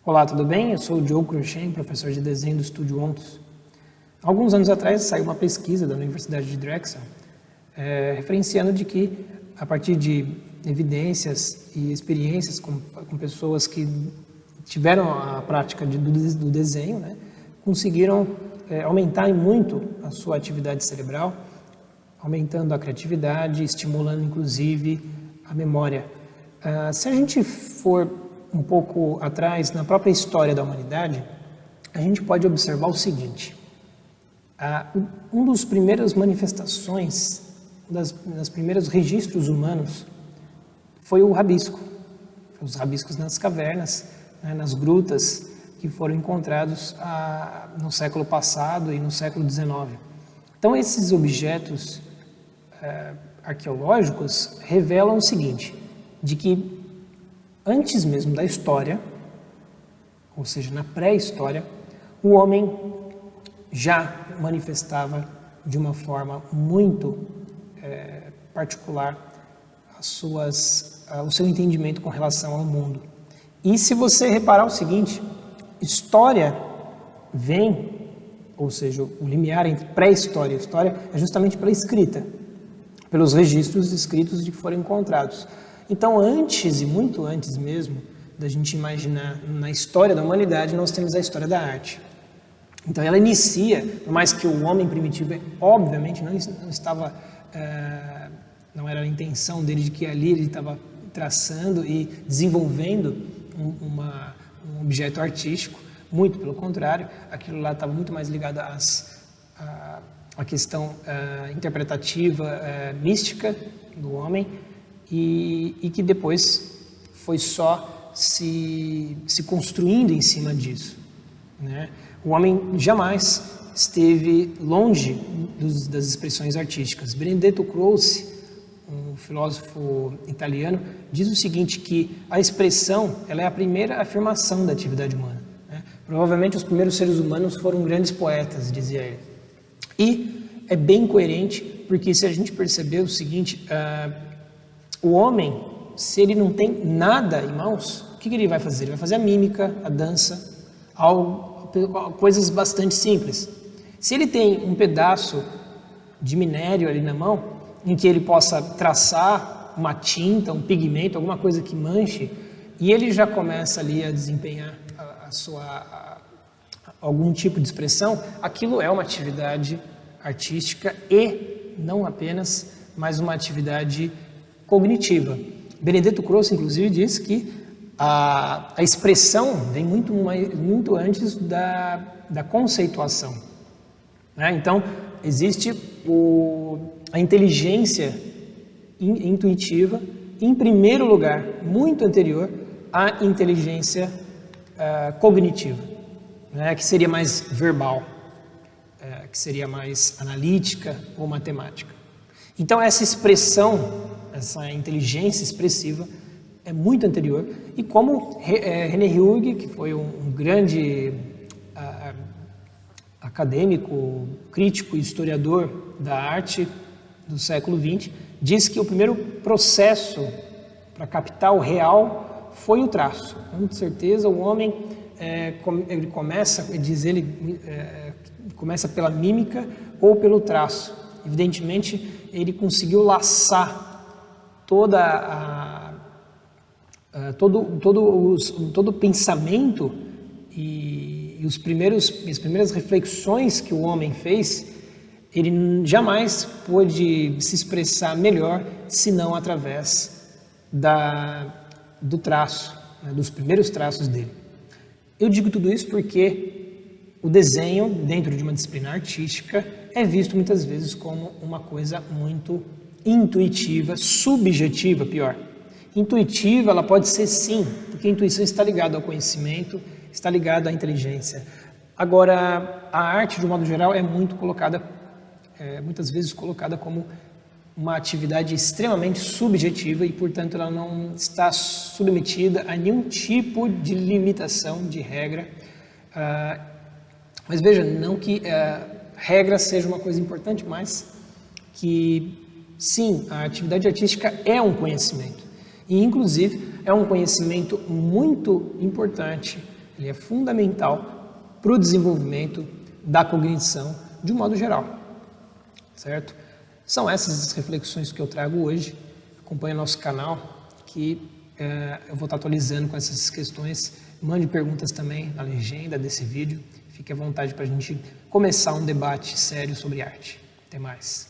Olá, tudo bem? Eu sou o Diogo Cruxem, professor de desenho do Estúdio Ontos. Alguns anos atrás saiu uma pesquisa da Universidade de Drexel, referenciando de que, a partir de evidências e experiências com pessoas que tiveram a prática do desenho, conseguiram aumentar muito a sua atividade cerebral, aumentando a criatividade, estimulando inclusive a memória. Se a gente for um pouco atrás, na própria história da humanidade, a gente pode observar o seguinte: um dos primeiras manifestações, das primeiros registros humanos foi o rabisco. Os rabiscos nas cavernas, nas grutas que foram encontrados no século passado e no século XIX. Então, esses objetos arqueológicos revelam o seguinte, de que antes mesmo da história, ou seja, na pré-história, o homem já manifestava de uma forma muito particular o seu entendimento com relação ao mundo. E se você reparar o seguinte, história vem, ou seja, o limiar entre pré-história e história é justamente pela escrita, pelos registros escritos de que foram encontrados. Então, antes e muito antes mesmo da gente imaginar na história da humanidade, nós temos a história da arte. Então, ela inicia, por mais que o homem primitivo, obviamente, não era a intenção dele de que ali ele estava traçando e desenvolvendo um objeto artístico, muito pelo contrário, aquilo lá estava muito mais ligado à questão interpretativa, mística do homem, e que depois foi só se construindo em cima disso, O homem jamais esteve longe das expressões artísticas. Benedetto Croce, um filósofo italiano, diz o seguinte, que a expressão ela é a primeira afirmação da atividade humana. Provavelmente os primeiros seres humanos foram grandes poetas, dizia ele. E é bem coerente, porque se a gente perceber o seguinte, o homem, se ele não tem nada em mãos, o que ele vai fazer? Ele vai fazer a mímica, a dança, coisas bastante simples. Se ele tem um pedaço de minério ali na mão, em que ele possa traçar uma tinta, um pigmento, alguma coisa que manche, e ele já começa ali a desempenhar algum tipo de expressão, aquilo é uma atividade artística e não apenas, mas uma atividade cognitiva. Benedetto Croce, inclusive, diz que a expressão vem muito antes da conceituação. Então, existe a inteligência intuitiva, em primeiro lugar, muito anterior à inteligência cognitiva, que seria mais verbal, que seria mais analítica ou matemática. Então, essa expressão, essa inteligência expressiva é muito anterior, e como René Hughes, que foi um grande acadêmico, crítico e historiador da arte do século XX, diz que o primeiro processo para captar o real foi o traço. Com certeza o homem ele começa pela mímica ou pelo traço. Evidentemente, ele conseguiu laçar todo o pensamento e as primeiras reflexões que o homem fez, ele jamais pôde se expressar melhor senão através do traço, dos primeiros traços dele. Eu digo tudo isso porque o desenho, dentro de uma disciplina artística, é visto muitas vezes como uma coisa muito intuitiva, subjetiva, pior. Intuitiva, ela pode ser sim, porque a intuição está ligada ao conhecimento, está ligada à inteligência. Agora, a arte, de um modo geral, é muitas vezes colocada como uma atividade extremamente subjetiva e, portanto, ela não está submetida a nenhum tipo de limitação, de regra. Mas veja, não que regra seja uma coisa importante, mas que, sim, a atividade artística é um conhecimento. E, inclusive, é um conhecimento muito importante ele é fundamental para o desenvolvimento da cognição de um modo geral, certo? São essas as reflexões que eu trago hoje. Acompanhe o nosso canal, que eu vou estar atualizando com essas questões. Mande perguntas também na legenda desse vídeo. Fique à vontade para a gente começar um debate sério sobre arte. Até mais.